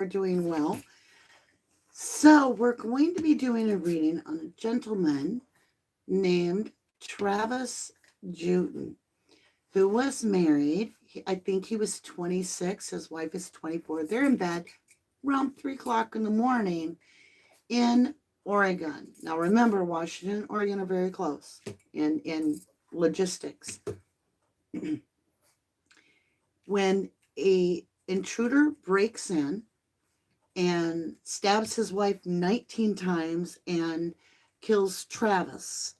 are doing well. So we're going to be doing a reading on a gentleman named Travis Juetten, who was married. I think he was 26. His wife is 24. They're in bed around 3 o'clock in the morning in Oregon. Now remember, Washington and Oregon are very close in logistics. When a intruder breaks in and stabs his wife 19 times and kills Travis,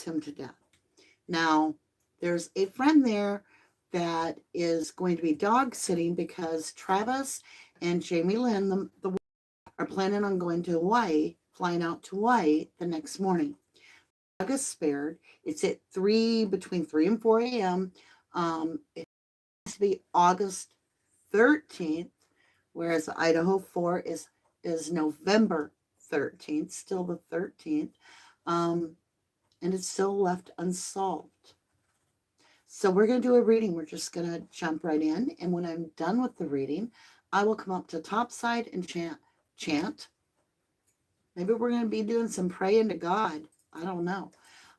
him to death. Now, there's a friend there that is going to be dog sitting because Travis and Jamie Lynn the are planning on going to Hawaii, flying out to Hawaii the next morning. Dog is spared. It's at between 3 and 4 a.m. It has to be August 13th, whereas Idaho 4 is November 13th, still the 13th, and it's still left unsolved. So we're going to do a reading. We're just going to jump right in, and when I'm done with the reading, I will come up to topside and chant. Maybe we're going to be doing some praying to God. I don't know.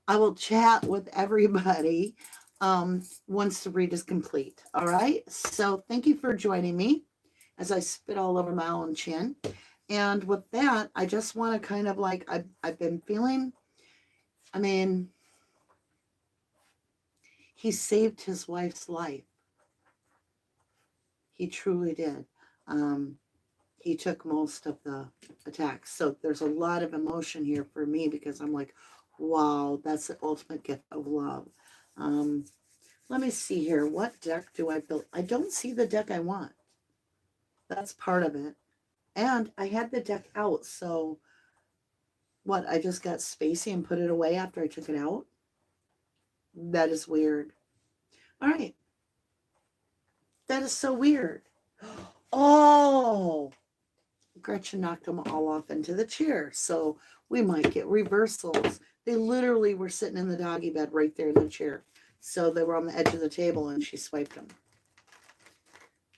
I will chat with everybody once the read is complete. All right. So thank you for joining me as I spit all over my own chin. And with that, I just want to kind of like, I've been feeling, I mean, he saved his wife's life. He truly did. He took most of the attacks. So there's a lot of emotion here for me because I'm like, wow, that's the ultimate gift of love. Let me see here. What deck do I build? I don't see the deck I want. That's part of it. And I had the deck out. So what? I just got spacey and put it away after I took it out? That is weird. All right. That is so weird. Oh, Gretchen knocked them all off into the chair. So we might get reversals. They literally were sitting in the doggy bed right there in the chair. So they were on the edge of the table and she swiped them.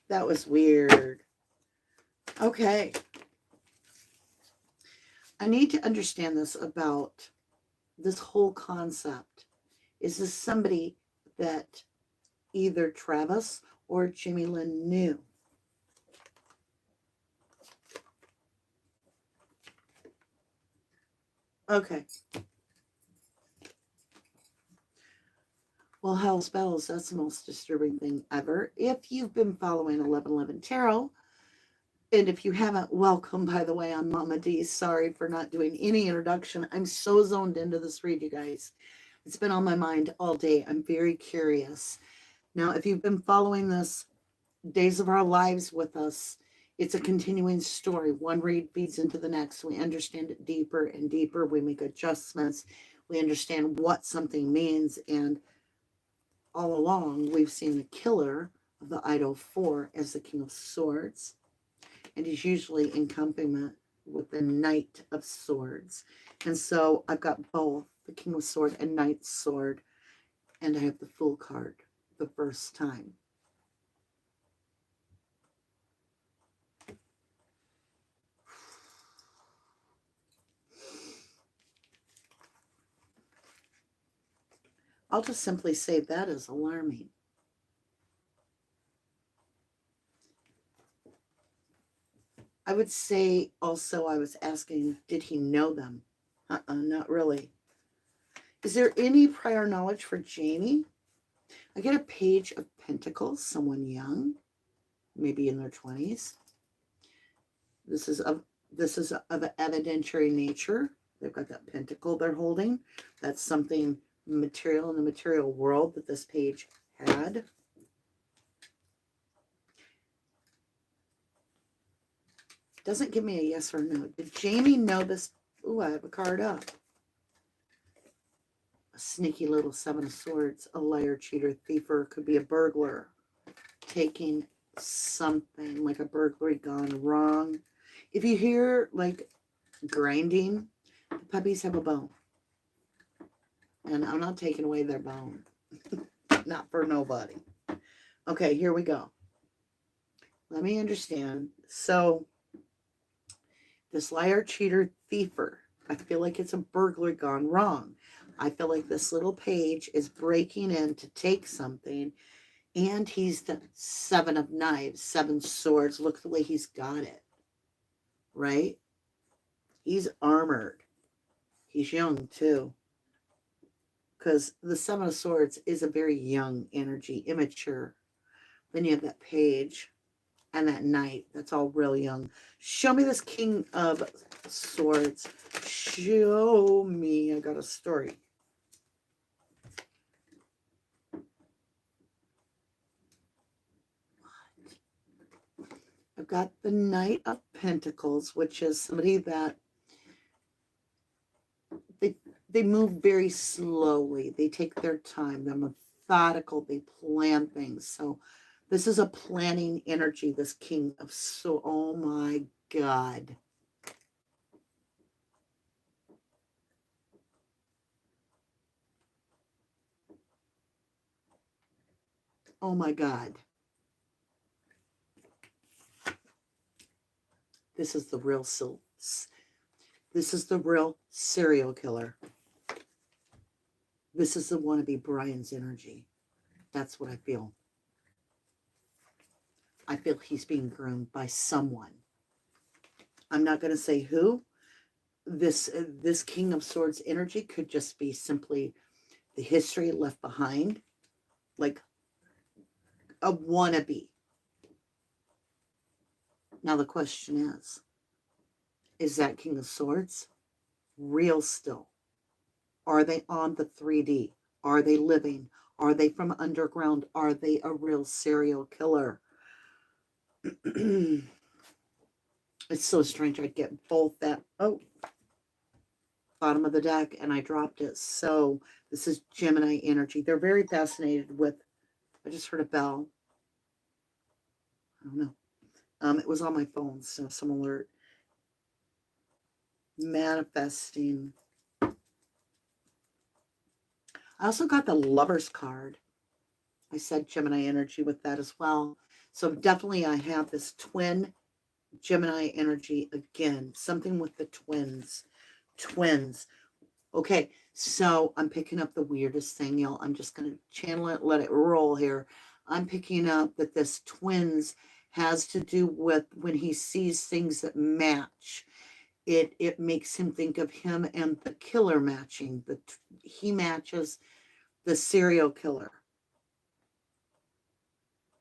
That was weird. Okay. I need to understand this about this whole concept. Is this somebody that either Travis or Jimmy Lynn knew? Okay. Well, hell's bells, that's the most disturbing thing ever. If you've been following 1111 Tarot, and if you haven't, welcome, by the way. I'm Mama D. Sorry for not doing any introduction. I'm so zoned into this read, you guys. It's been on my mind all day. I'm very curious. Now, if you've been following this Days of Our Lives with us, it's a continuing story. One read feeds into the next. We understand it deeper and deeper. We make adjustments. We understand what something means. And all along, we've seen the killer of the Idaho 4 as the King of Swords. And he's usually in accompaniment with the Knight of Swords. And so I've got both the King of Sword and Knight's Sword. And I have the Fool card the first time. I'll just simply say that is alarming. I would say also I was asking, did he know them? Not really. Is there any prior knowledge for Jamie? I get a Page of Pentacles, someone young, maybe in their 20s. This is of evidentiary nature. They've got that pentacle they're holding. That's something material in the material world that this page had. Doesn't give me a yes or no. Did Jamie know this? Ooh, I have a card up. A sneaky little Seven of Swords, a liar, cheater, thiefer, could be a burglar taking something like a burglary gone wrong. If you hear like grinding, the puppies have a bone. And I'm not taking away their bone. Not for nobody. Okay, here we go. Let me understand. So, this liar, cheater, thiefer, I feel like it's a burglar gone wrong. I feel like this little page is breaking in to take something, and he's the 7 of Knives, 7 swords. Look the way he's got it, right? He's armored. He's young too, because the 7 of Swords is a very young energy, immature. Then you have that page and that knight. That's all real young. Show me this King of Swords. Show me. I got a story. I've got the Knight of Pentacles, which is somebody that they move very slowly. They take their time. They're methodical. They plan things. So this is a planning energy, this King of Swords. Oh my God. Oh my God. This is the real this is the real serial killer. This is the wannabe Brian's energy. That's what I feel. I feel he's being groomed by someone. I'm not going to say who. This King of Swords energy could just be simply the history left behind, like a wannabe. Now the question is that King of Swords real still? Are they on the 3D? Are they living? Are they from underground? Are they a real serial killer? It's so strange. I get both that, bottom of the deck, and I dropped it. So this is Gemini energy. They're very fascinated with, I just heard a bell. I don't know. It was on my phone, so some alert. Manifesting. I also got the Lover's card. I said Gemini energy with that as well. So definitely I have this twin Gemini energy again. Something with the twins. Twins. Okay, so I'm picking up the weirdest thing, y'all. I'm just going to channel it, let it roll here. I'm picking up that this twins has to do with when he sees things that match. It makes him think of him and the killer matching. He matches the serial killer.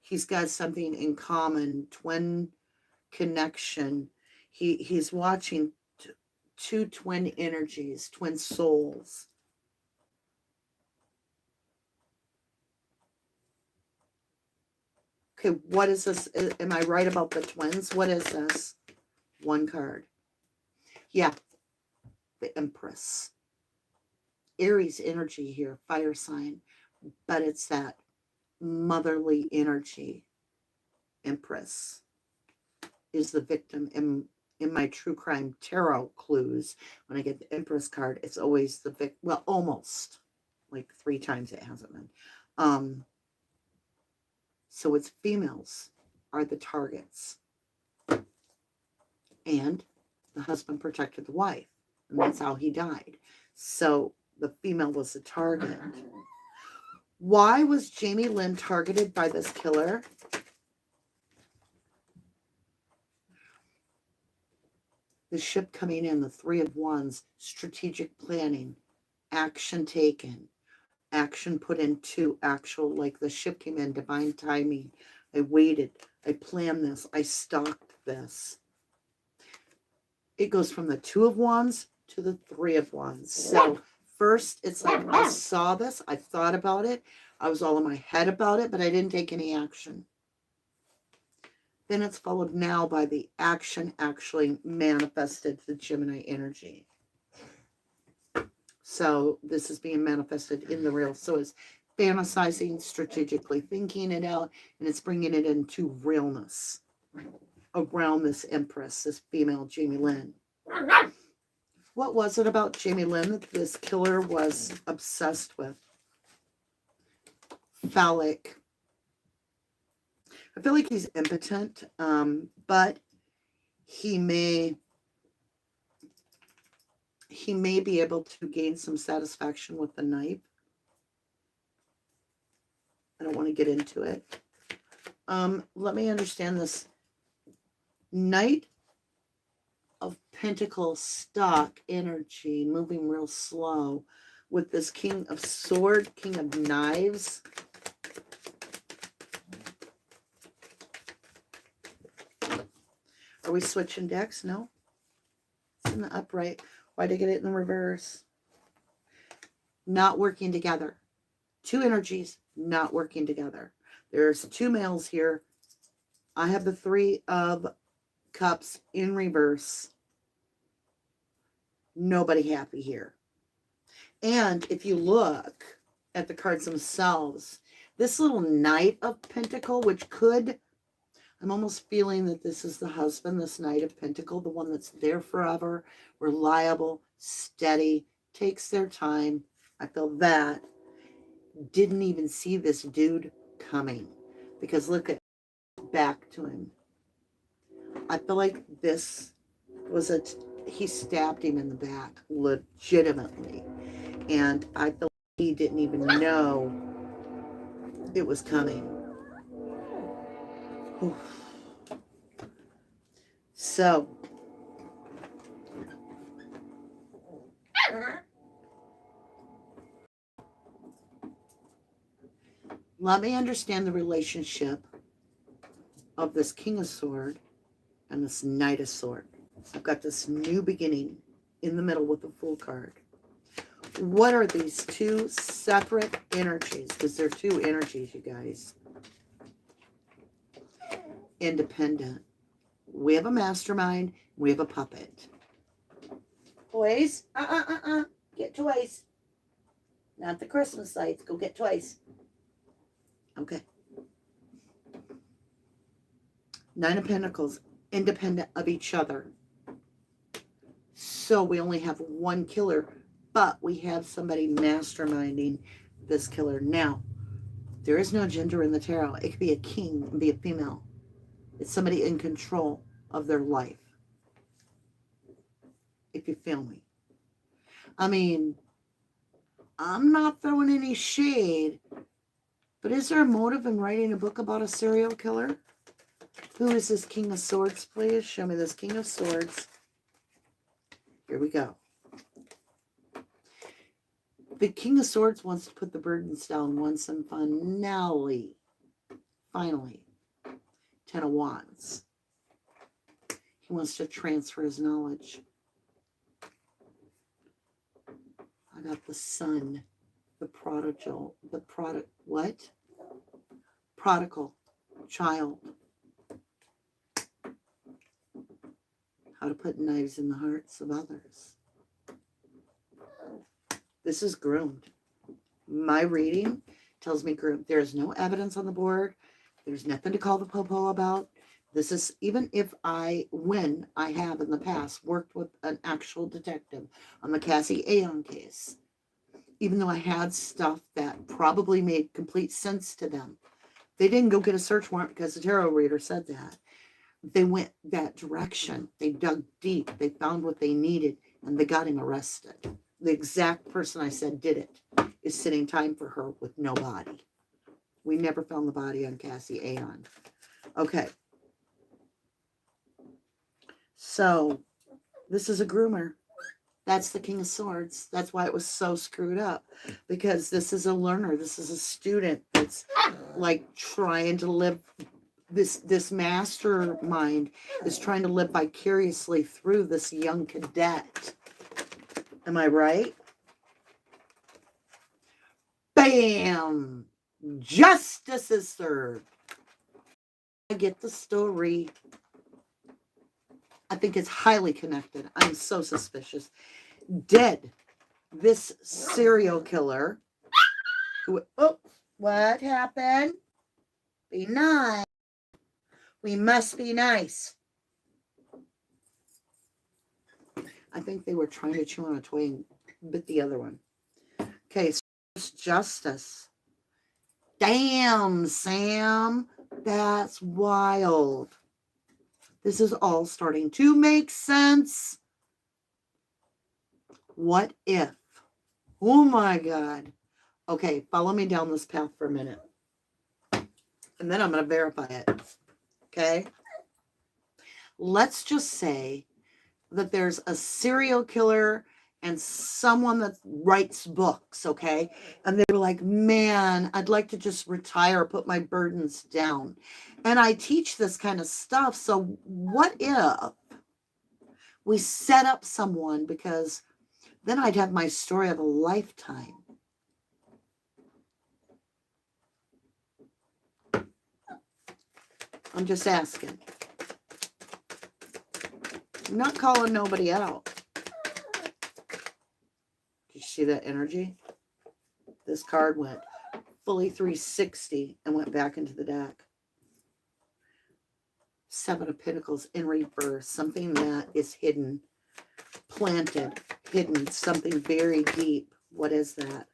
He's got something in common, twin connection. He's watching two twin energies, twin souls. Okay, what is this? Am I right about the twins? What is this? One card. Yeah, the Empress. Aries energy here, fire sign, but it's that motherly energy. Empress is the victim in my true crime tarot clues. When I get the Empress card, it's always the victim. Well, almost like 3 times it hasn't been. So it's females are the targets, and the husband protected the wife, and that's how he died. So the female was the target. Why was Jamie Lynn targeted by this killer? The ship coming in, the 3 of Wands, strategic planning, action taken, action put into actual, like the ship came in, divine timing. I waited, I planned this, I stalked this. It goes from the 2 of Wands to the 3 of Wands. So first, it's like I saw this, I thought about it, I was all in my head about it, but I didn't take any action. Then it's followed now by the action actually manifested the Gemini energy. So this is being manifested in the real. So it's fantasizing, strategically thinking it out, and it's bringing it into realness around this Empress, this female Jamie Lynn. What was it about Jamie Lynn that this killer was obsessed with? Phallic. I feel like he's impotent, but he may be able to gain some satisfaction with the knife. I don't want to get into it. Let me understand this. Knight of Pentacles stock energy, moving real slow with this King of Sword, King of Knives. Are we switching decks? No. It's in the upright. Why'd I get it in the reverse? Not working together. Two energies not working together. There's two males here. I have the Three of Cups in reverse. Nobody happy here. And if you look at the cards themselves, this little Knight of Pentacle, which could, I'm almost feeling that this is the husband, this Knight of Pentacle, the one that's there forever, reliable, steady, takes their time. I feel that. Didn't even see this dude coming. Because look at back to him. I feel like this was he stabbed him in the back, legitimately. And I feel like he didn't even know it was coming. Oof. So, let me understand the relationship of this King of Sword and this Knight of Sword. I've got this new beginning in the middle with the Fool card. What are these two separate energies? Because they're two energies, you guys. Independent. We have a mastermind. We have a puppet. Boys, get toys. Not the Christmas lights. Go get toys. Okay. Nine of Pentacles, independent of each other. So we only have one killer, but we have somebody masterminding this killer. Now, there is no gender in the tarot. It could be a king and be a female. It's somebody in control of their life. If you feel me. I mean, I'm not throwing any shade, but is there a motive in writing a book about a serial killer? Who is this King of Swords, please? Show me this King of Swords. Here we go. The King of Swords wants to put the burdens down once and finally. Ten of Wands. He wants to transfer his knowledge. I got the Sun, the prodigal, what? Prodigal child. How to put knives in the hearts of others. This is groomed. My reading tells me groomed. There's no evidence on the board. There's nothing to call the popo about. This is, even if when I have in the past worked with an actual detective on the Cassie Aon case, even though I had stuff that probably made complete sense to them, they didn't go get a search warrant because the tarot reader said that. They went that direction. They dug deep. They found what they needed, and they got him arrested. The exact person I said did it is sitting time for her with no body. We never found the body on Cassie Aon. Okay. So, this is a groomer. That's the King of Swords. That's why it was so screwed up. Because this is a learner. This is a student that's like trying to live. This mastermind is trying to live vicariously through this young cadet. Am I right? Bam! Justice is served. I get the story. I think it's highly connected. I'm so suspicious. Dead. This serial killer. Oh, what happened? Be nice. We must be nice. I think they were trying to chew on a toy and bit the other one. Okay, so justice. Damn, Sam. That's wild. This is all starting to make sense. What if? Oh my God. Okay, follow me down this path for a minute. And then I'm going to verify it. Okay? Let's just say that there's a serial killer and someone that writes books, okay? And they're like, man, I'd like to just retire, put my burdens down. And I teach this kind of stuff. So what if we set up someone, because then I'd have my story of a lifetime. I'm just asking. I'm not calling nobody out. Did you see that energy? This card went fully 360 and went back into the deck. Seven of Pentacles in reverse. Something that is hidden, planted, hidden, something very deep. What is that?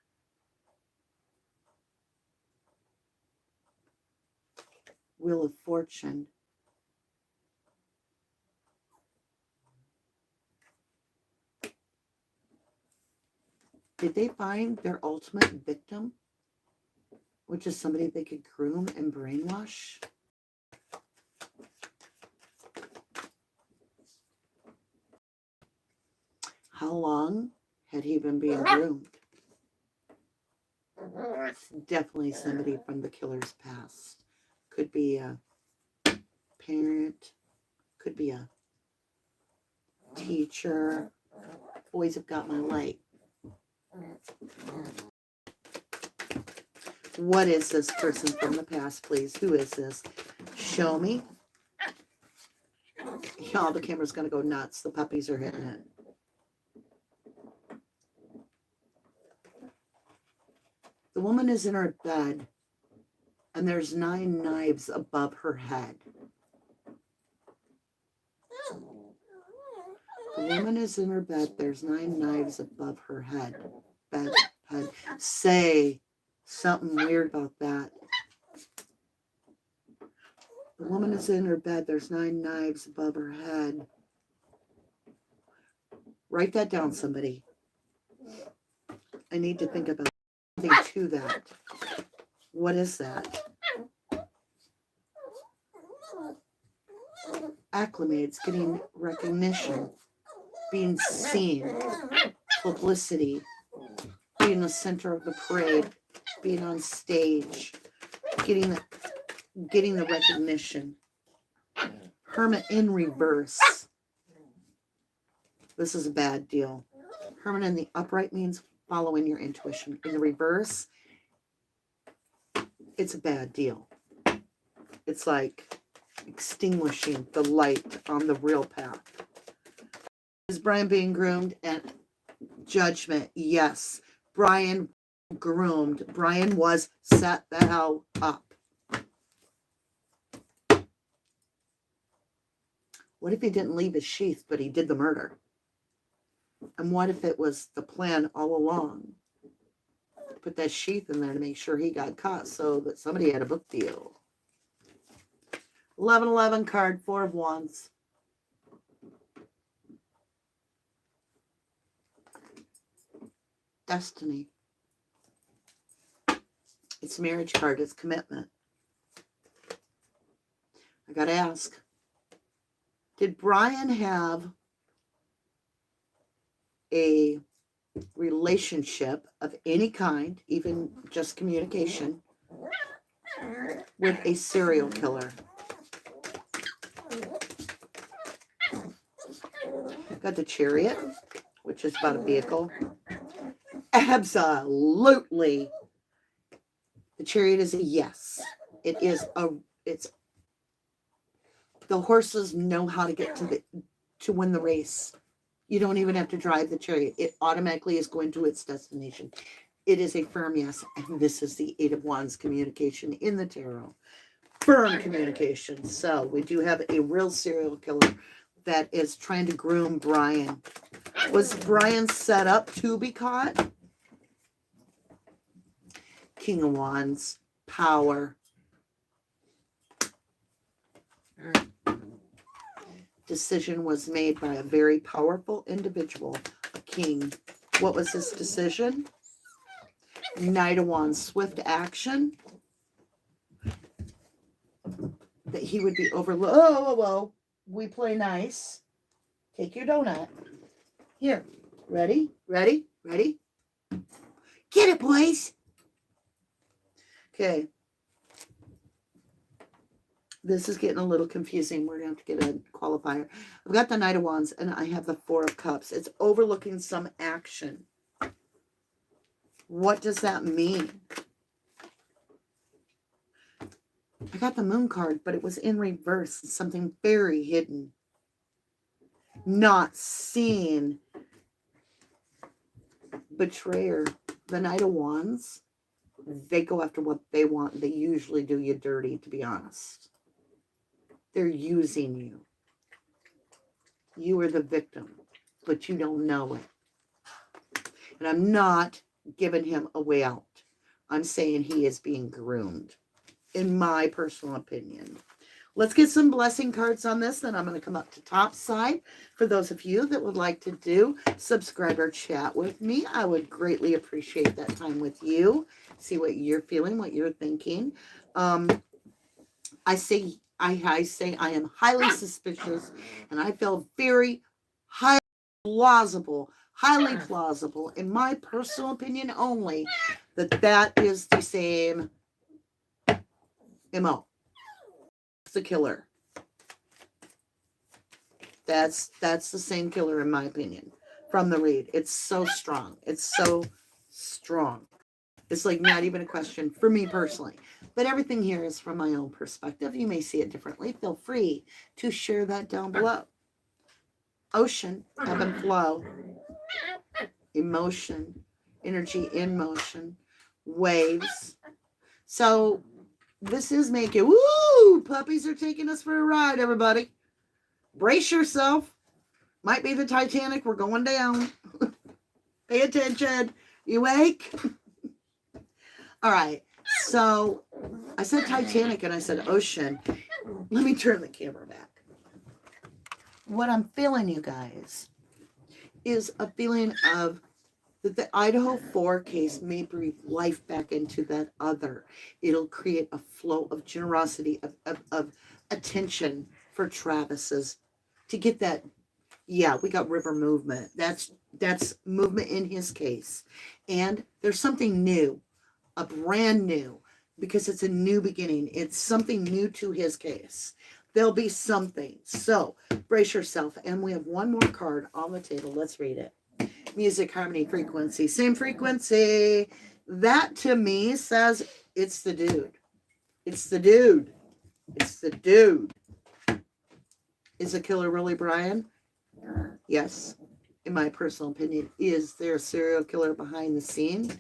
Wheel of Fortune. Did they find their ultimate victim, which is somebody they could groom and brainwash? How long had he been being groomed? It's definitely somebody from the killer's past. Could be a parent, could be a teacher. Boys have got my light. What is this person from the past, please? Who is this? Show me. Y'all, the camera's going to go nuts. The puppies are hitting it. The woman is in her bed, and there's 9 knives above her head. The woman is in her bed. There's 9 knives above her head. Head. Say something weird about that. The woman is in her bed. There's 9 knives above her head. Write that down, somebody. I need to think about something to that. What is that? Acclimates, getting recognition, being seen, publicity, being the center of the parade, being on stage, getting the recognition. Hermit in reverse. This is a bad deal. Hermit in the upright means following your intuition. In the reverse, it's a bad deal. It's like extinguishing the light on the real path. Is Brian being groomed? And judgment, yes. Brian groomed. Brian was set the hell up. What if he didn't leave his sheath, but he did the murder? And what if it was the plan all along? Put that sheath in there to make sure he got caught so that somebody had a book deal. 11-11 card, 4 of Wands. Destiny. It's a marriage card. It's commitment. I got to ask. Did Brian have a relationship of any kind, even just communication, with a serial killer? Got the Chariot, which is about a vehicle. Absolutely. The Chariot is a yes. It's the horses know how to get to win the race. You don't even have to drive the Chariot. It automatically is going to its destination. It is a firm yes. And this is the 8 of Wands communication in the tarot. Firm communication. So we do have a real serial killer that is trying to groom Brian. Was Brian set up to be caught? King of Wands. Power. Decision was made by a very powerful individual, a king. What was his decision? Knight of Wands, swift action. That he would be overlooked. Oh, we play nice. Take your donut. Here. Ready? Ready? Ready? Get it, boys. Okay. This is getting a little confusing. We're going to have to get a qualifier. I've got the Knight of Wands and I have the Four of Cups. It's overlooking some action. What does that mean? I got the Moon card, but it was in reverse. It's something very hidden. Not seen. Betrayer. The Knight of Wands. They go after what they want. They usually do you dirty, to be honest. They're using you. You are the victim, but you don't know it. And I'm not giving him a way out. I'm saying he is being groomed, in my personal opinion. Let's get some blessing cards on this. Then I'm going to come up to top side. For those of you that would like to do subscriber chat with me, I would greatly appreciate that time with you. See what you're feeling, what you're thinking. I say I am highly suspicious, and I feel very highly plausible in my personal opinion only, that is the same MO. The killer. That's the same killer in my opinion from the read. It's so strong. It's so strong. It's like not even a question for me personally. But everything here is from my own perspective. You may see it differently. Feel free to share that down below. Ocean, ebb and flow. Emotion, energy in motion, waves. So this is making, woo, puppies are taking us for a ride, everybody. Brace yourself. Might be the Titanic. We're going down. Pay attention. You awake? All right. So I said Titanic and I said ocean. Let me turn the camera back. What I'm feeling, you guys, is a feeling of that the Idaho 4 case may breathe life back into that other. It'll create a flow of generosity, of attention for Travis's to get that. Yeah, we got river movement. That's movement in his case. And there's something new, a brand new, because it's a new beginning. It's something new to his case. There'll be something. So brace yourself. And we have one more card on the table. Let's read it. Music, harmony, frequency. Same frequency. That to me says it's the dude. It's the dude. It's the dude. Is the killer really Brian? Yes. In my personal opinion, is there a serial killer behind the scene?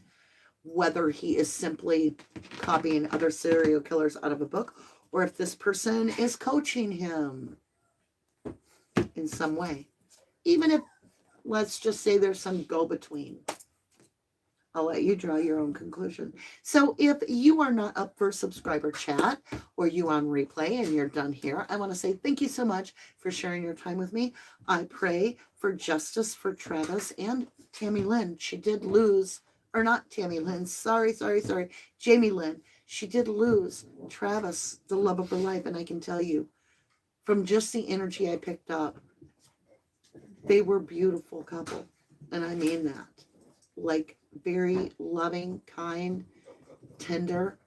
Whether he is simply copying other serial killers out of a book, or if this person is coaching him in some way. Even if, let's just say there's some go-between. I'll let you draw your own conclusion. So if you are not up for subscriber chat, or you on replay and you're done here, I want to say thank you so much for sharing your time with me. I pray for justice for Travis and Tammy Lynn. She did lose, or not Tammy Lynn, sorry. Jamie Lynn. She did lose Travis, the love of her life. And I can tell you, from just the energy I picked up, they were a beautiful couple. And I mean that. Like, very loving, kind, tender.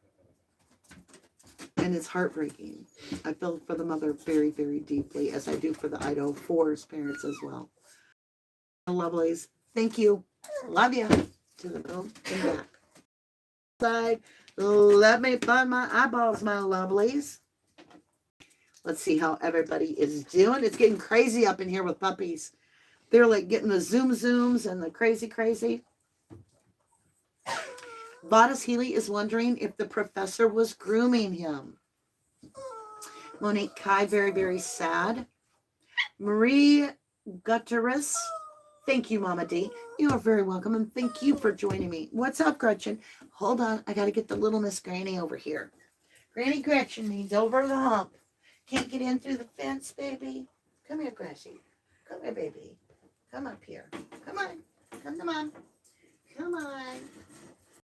And it's heartbreaking. I feel for the mother very, very deeply, as I do for the Idaho 4's parents as well. Lovelies, thank you. Love you. To the moon and back. Side. Let me find my eyeballs, my lovelies. Let's see how everybody is doing. It's getting crazy up in here with puppies. They're like getting the zooms and the crazy. Vadas Healy is wondering if the professor was grooming him. Monique Kai, very, very sad. Marie Gutierrez, thank you, Mama D. You are very welcome, and thank you for joining me. What's up, Gretchen? Hold on, I got to get the little Miss Granny over here. Granny Gretchen needs over the hump. Can't get in through the fence, baby. Come here, Crashy. Come here, baby. Come up here. Come on. Come to Mom. Come on.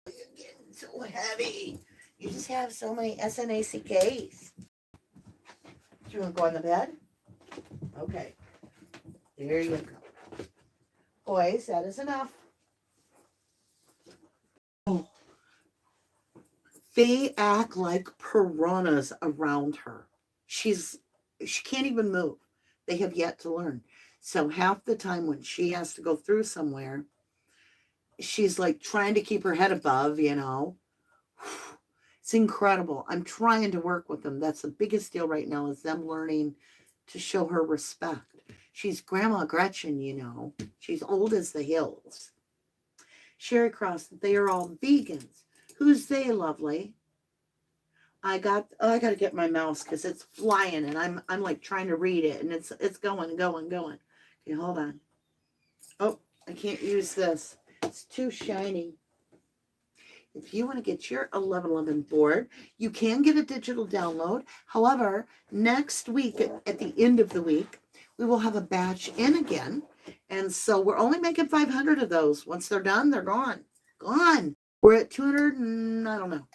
You're getting so heavy. You just have so many SNACKs. Do you want to go on the bed? Okay. There you go. Boys, that is enough. Oh. They act like piranhas around her. She can't even move. They have yet to learn. So half the time when she has to go through somewhere, she's like trying to keep her head above, you know. It's incredible. I'm trying to work with them. That's the biggest deal right now, is them learning to show her respect. She's Grandma Gretchen, you know. She's old as the hills. Sherry Cross, they are all vegans. Who's they, lovely? I got to get my mouse because it's flying and I'm like trying to read it and it's going. Okay, hold on. Oh, I can't use this. It's too shiny. If you want to get your 1111 board, you can get a digital download. However, next week, at the end of the week, we will have a batch in again. And so we're only making 500 of those. Once they're done, they're gone. Gone. We're at 200 and I don't know.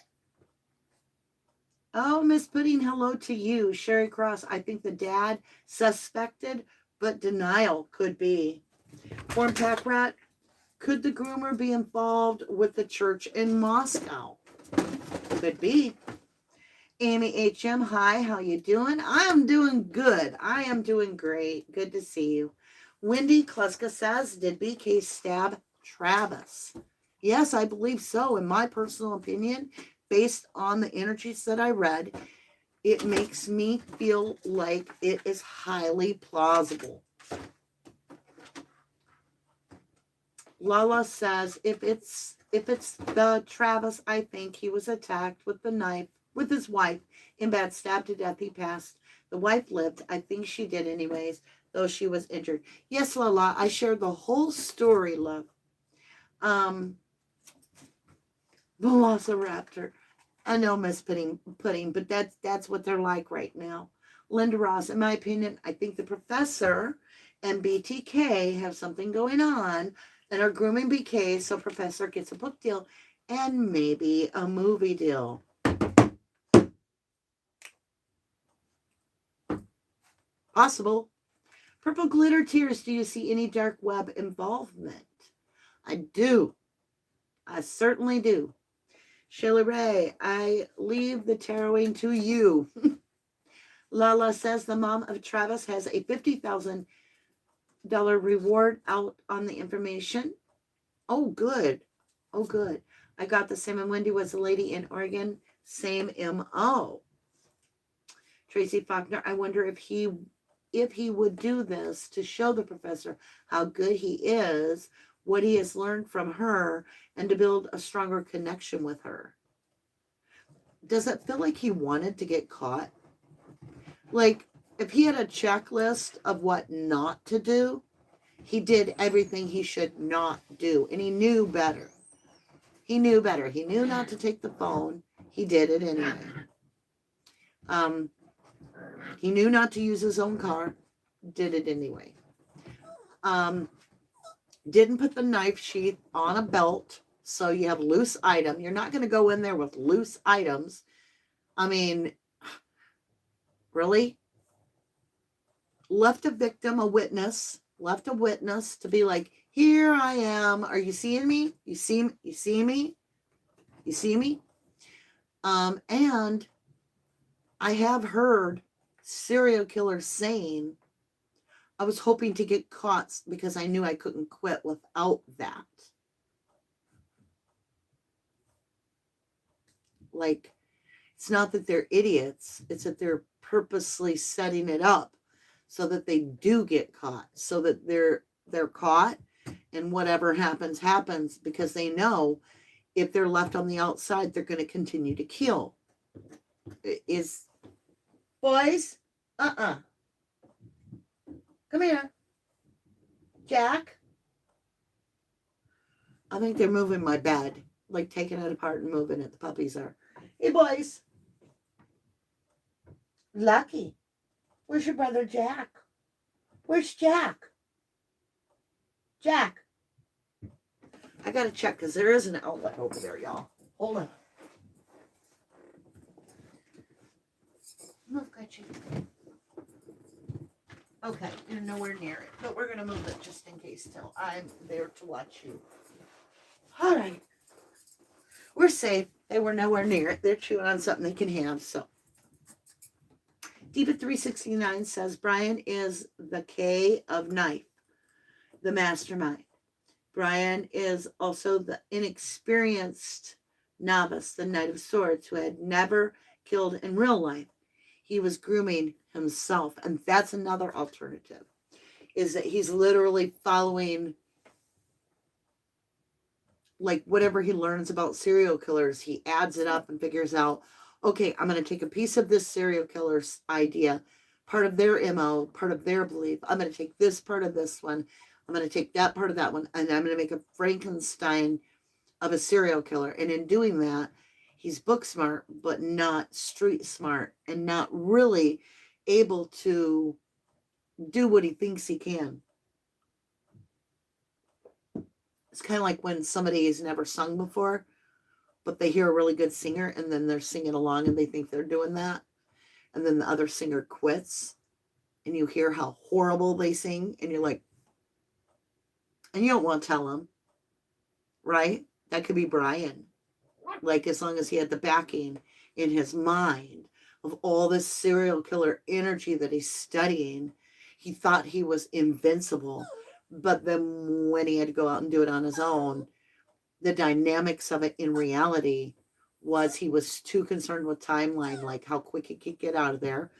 Oh, Miss Pudding, hello to you. Sherry Cross, I think the dad suspected, but denial could be. Form Pack Rat, could the groomer be involved with the church in Moscow? Could be. Amy HM, hi, how you doing? I am doing good. I am doing great. Good to see you. Wendy Kluska says, did BK stab Travis? Yes, I believe so. In my personal opinion, based on the energies that I read, it makes me feel like it is highly plausible. Lala says, if it's the Travis, I think he was attacked with the knife with his wife in bed, stabbed to death. He passed. The wife lived. I think she did anyways, though she was injured. Yes, Lala, I shared the whole story, love. Velociraptor. I know, Miss Pudding, but that's what they're like right now. Linda Ross, in my opinion, I think the professor and BTK have something going on and are grooming BK, so professor gets a book deal and maybe a movie deal. Possible. Purple Glitter Tears, do you see any dark web involvement? I do. I certainly do. Shirley Ray, I leave the tarrowing to you. Lala says the mom of Travis has a $50,000 reward out on the information. Oh, good. Oh, good. I got the same. And Wendy was a lady in Oregon. Same MO. Tracy Faulkner, I wonder if he would do this to show the professor how good he is, what he has learned from her, and to build a stronger connection with her. Does it feel like he wanted to get caught? Like, if he had a checklist of what not to do, he did everything he should not do, and he knew better. He knew better. He knew not to take the phone. He did it anyway. He knew not to use his own car. Did it anyway. Didn't put the knife sheath on a belt, so you have loose item. You're not going to go in there with loose items. I mean, really? Left a victim, a witness, left a witness to be like, here I am. Are you seeing me? You see me? You see me? You see me? And I have heard serial killers saying, I was hoping to get caught because I knew I couldn't quit without that. Like, it's not that they're idiots. It's that they're purposely setting it up so that they do get caught, so that they're caught and whatever happens, happens, because they know if they're left on the outside, they're going to continue to kill. Is boys? Come here. Jack? I think they're moving my bed, like taking it apart and moving it. The puppies are. Hey, boys. Lucky. Where's your brother Jack? Where's Jack? Jack. I got to check because there is an outlet over there, y'all. Hold on. Move, Gretchen. Okay, you're nowhere near it, but we're going to move it just in case till I'm there to watch you. All right. We're safe. They were nowhere near it. They're chewing on something they can have, so. Diva369 says, Brian is the K of Knife, the mastermind. Brian is also the inexperienced novice, the Knight of Swords, who had never killed in real life. He was grooming himself, and that's another alternative, is that he's literally following, like, whatever he learns about serial killers, he adds it up and figures out, okay, I'm going to take a piece of this serial killer's idea, part of their MO, part of their belief. I'm going to take this part of this one. I'm going to take that part of that one, and I'm going to make a Frankenstein of a serial killer. And in doing that, he's book smart, but not street smart, and not really able to do what he thinks he can. It's kind of like when somebody has never sung before, but they hear a really good singer, and then they're singing along, and they think they're doing that. And then the other singer quits, and you hear how horrible they sing, and you're like, and you don't want to tell them, right? That could be Brian. Like, as long as he had the backing in his mind of all this serial killer energy that he's studying, he thought he was invincible. But then when he had to go out and do it on his own, the dynamics of it in reality was he was too concerned with timeline, like how quick he could get out of there,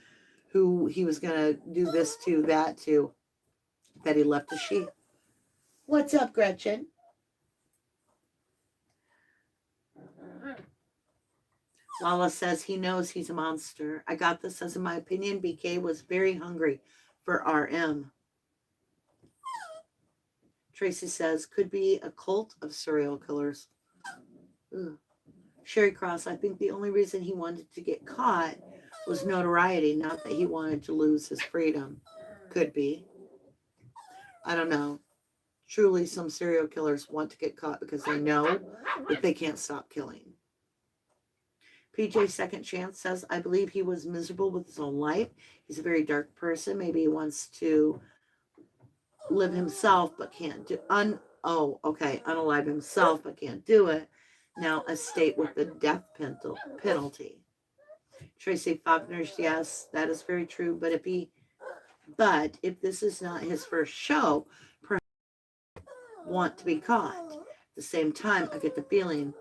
who he was going to do this to, that to, that he left a sheep. What's up, Gretchen? Lala says he knows he's a monster. I got this as in my opinion. BK was very hungry for RM. Tracy says, could be a cult of serial killers. Ugh. Sherry Cross, I think the only reason he wanted to get caught was notoriety, not that he wanted to lose his freedom. Could be. I don't know. Truly, some serial killers want to get caught because they know that they can't stop killing. PJ Second Chance says, I believe he was miserable with his own life. He's a very dark person. Maybe he wants to live himself but can't do unalive himself but can't do it. Now a state with the death penalty. Tracy Faulkner's, yes, that is very true. But if this is not his first show, perhaps he want to be caught. At the same time, I get the feeling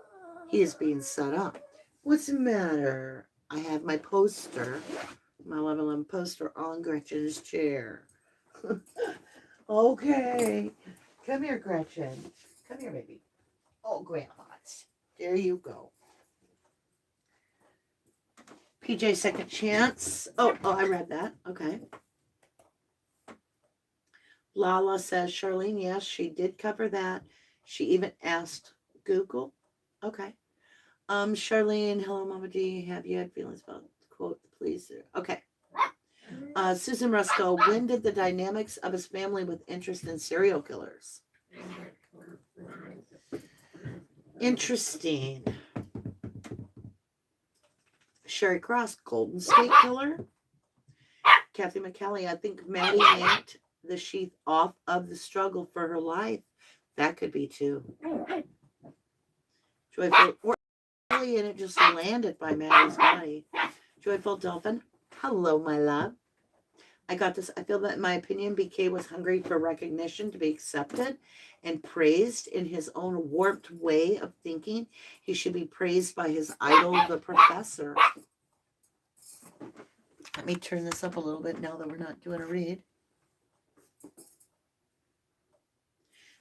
he is being set up. What's the matter? I have my poster, my 1111 poster on Gretchen's chair. Okay. Come here, Gretchen. Come here, baby. Oh, grandma's. There you go. PJ Second Chance. Oh, I read that. Okay. Lala says, Charlene, yes, she did cover that. She even asked Google. Okay. Charlene, hello, Mama D. Have you had feelings about the quote, please? Okay. Susan Rusco, when did the dynamics of his family with interest in serial killers? Interesting. Sherry Cross, Golden State Killer. Kathy McCallie, I think Maddie yanked the sheath off of the struggle for her life. That could be too. Joyful, and it just landed by Maddie's body. Joyful Dolphin, hello, my love. I got this. I feel that, in my opinion, BK was hungry for recognition, to be accepted and praised in his own warped way of thinking. He should be praised by his idol, the professor. Let me turn this up a little bit now that we're not doing a read.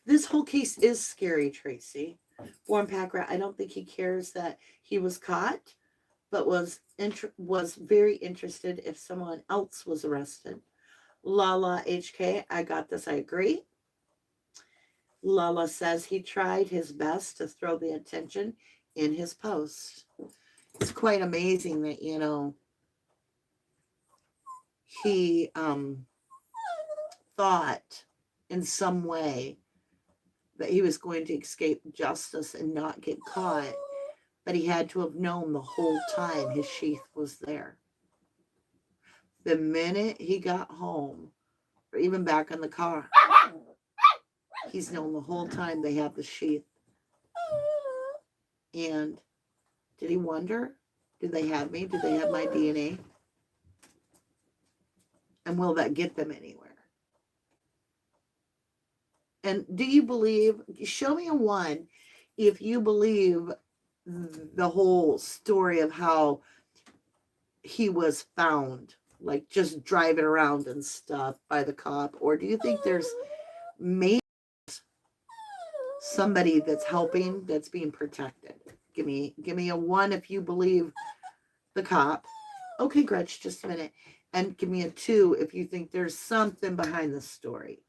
This whole case is scary, Tracy. Warren Packer, I don't think he cares that he was caught, but was very interested if someone else was arrested. Lala HK, I got this, I agree. Lala says he tried his best to throw the attention in his post. It's quite amazing that, he thought in some way that he was going to escape justice and not get caught, but he had to have known the whole time his sheath was there. The minute he got home, or even back in the car, he's known the whole time they have the sheath. And did he wonder, do they have me? Do they have my DNA? And will that get them anywhere? And do you believe, show me a 1 if you believe the whole story of how he was found, like just driving around and stuff by the cop, or do you think there's maybe somebody that's helping, that's being protected? Give me a 1 if you believe the cop. Okay, Gretch, just a minute. And give me a 2 if you think there's something behind the story.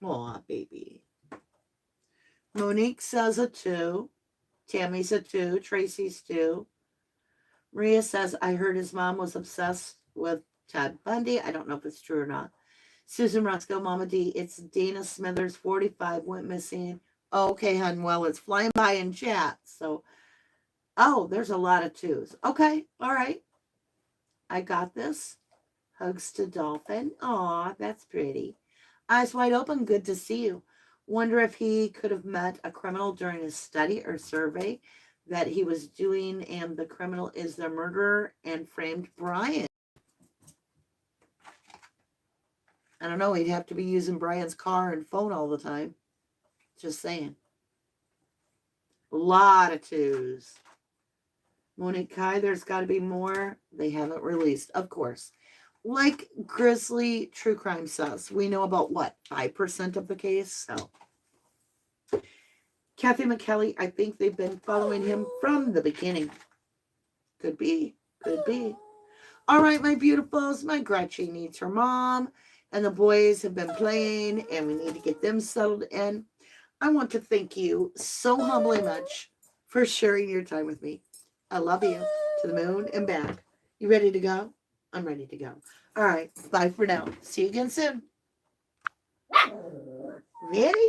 Aw, baby. Monique says a 2. Tammy's a 2. Tracy's 2. Maria says, I heard his mom was obsessed with Ted Bundy. I don't know if it's true or not. Susan Roscoe, Mama D, it's Dana Smithers, 45, went missing. Okay, hon, well, it's flying by in chat. So, oh, there's a lot of 2s. Okay, all right. I got this. Hugs to Dolphin. Aw, that's pretty. Eyes wide open, good to see you. Wonder if he could have met a criminal during his study or survey that he was doing, and the criminal is the murderer and framed Brian. I don't know, he'd have to be using Brian's car and phone all the time. Just saying. A lot of 2s. Monique Kai, there's got to be more. They haven't released, of course. Like Grizzly True Crime says, we know about what, 5% of the case? So, Kathy McKelly, I think they've been following him from the beginning. Could be, could be. All right, my beautifuls, my Gretchen needs her mom, and the boys have been playing, and we need to get them settled in. I want to thank you so humbly much for sharing your time with me. I love you to the moon and back. You ready to go? I'm ready to go. All right. Bye for now. See you again soon. Ready?